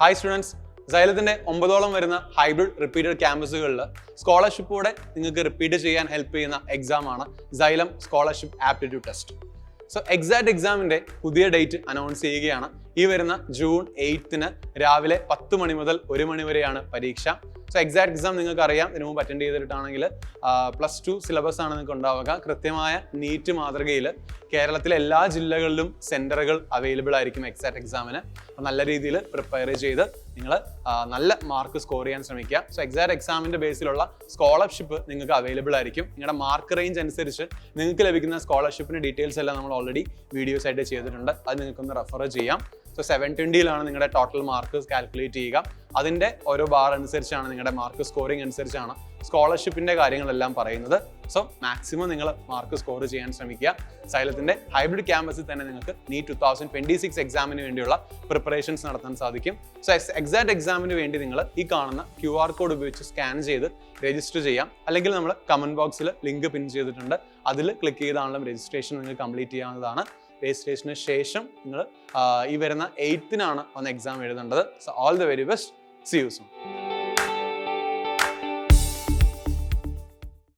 Hi students, സൈലത്തിന്റെ 9ഓളം വരുന്ന hybrid repeated ക്യാമ്പസുകളിൽ സ്കോളർഷിപ്പോടെ നിങ്ങൾക്ക് റിപ്പീറ്റ് ചെയ്യാൻ ഹെൽപ്പ് ചെയ്യുന്ന എക്സാമാണ് Xylem scholarship aptitude test. So exact എക്സാമിന്റെ പുതിയ ഡേറ്റ് അനൗൺസ് ചെയ്യുകയാണ്. ഈ വരുന്ന ജൂൺ 8 രാവിലെ 10 മണി മുതൽ 1 മണി വരെയാണ് പരീക്ഷ. സോ എക്സാക്ട് എക്സാം നിങ്ങൾക്ക് അറിയാം, ഇതിനു മുമ്പ് അറ്റൻഡ് ചെയ്തിട്ടാണെങ്കിൽ +2 സിലബസ് ആണ് നിങ്ങൾക്ക് ഉണ്ടാവുക. കൃത്യമായ നീറ്റ് മാതൃകയിൽ കേരളത്തിലെ എല്ലാ ജില്ലകളിലും സെന്ററുകൾ അവൈലബിൾ ആയിരിക്കും എക്സാക്ട് എക്സാമിന്. നല്ല രീതിയിൽ പ്രിപ്പയർ ചെയ്ത് നിങ്ങൾ നല്ല മാർക്ക് സ്കോർ ചെയ്യാൻ ശ്രമിക്കുക. സോ എക്സാക്ട് എക്സാമിന്റെ ബേസിലുള്ള സ്കോളർഷിപ്പ് നിങ്ങൾക്ക് അവൈലബിൾ ആയിരിക്കും. നിങ്ങളുടെ മാർക്ക് റേഞ്ച് അനുസരിച്ച് നിങ്ങൾക്ക് ലഭിക്കുന്ന സ്കോളർഷിപ്പിന്റെ ഡീറ്റെയിൽസ് എല്ലാം നമ്മൾ ഓൾറെഡി വീഡിയോസ് ആയിട്ട് ചെയ്തിട്ടുണ്ട്. അത് നിങ്ങൾക്കൊന്ന് റെഫർ ചെയ്യാം. സോ 720 നിങ്ങളുടെ ടോട്ടൽ മാർക്ക് കാൽക്കുലേറ്റ് ചെയ്യുക. അതിൻ്റെ ഓരോ ബാർ അനുസരിച്ചാണ് നിങ്ങളുടെ മാർക്ക് സ്കോറിംഗ് അനുസരിച്ചാണ് സ്കോളർഷിപ്പിന്റെ കാര്യങ്ങളെല്ലാം പറയുന്നത്. സോ മാക്സിമം നിങ്ങൾ മാർക്ക് സ്കോർ ചെയ്യാൻ ശ്രമിക്കുക. സൈലത്തിന്റെ ഹൈബ്രിഡ് ക്യാമ്പസിൽ തന്നെ നിങ്ങൾക്ക് നീറ്റ് 2026 എക്സാമിന് വേണ്ടിയുള്ള പ്രിപ്പറേഷൻസ് നടത്താൻ സാധിക്കും. സോ എക്സാക്ട് എക്സാമിന് വേണ്ടി നിങ്ങൾ ഈ കാണുന്ന QR കോഡ് ഉപയോഗിച്ച് സ്കാൻ ചെയ്ത് രജിസ്റ്റർ ചെയ്യാം. അല്ലെങ്കിൽ നമ്മൾ കമന്റ് ബോക്സിൽ ലിങ്ക് പിൻ ചെയ്തിട്ടുണ്ട്, അതിൽ ക്ലിക്ക് ചെയ്താണെങ്കിലും രജിസ്ട്രേഷൻ നിങ്ങൾക്ക് കംപ്ലീറ്റ് ചെയ്യാവുന്നതാണ്. രജിസ്ട്രേഷന് ശേഷം നിങ്ങൾ ഈ വരുന്ന 8 വന്ന് എക്സാം എഴുതേണ്ടത്. So all the very best. See you soon.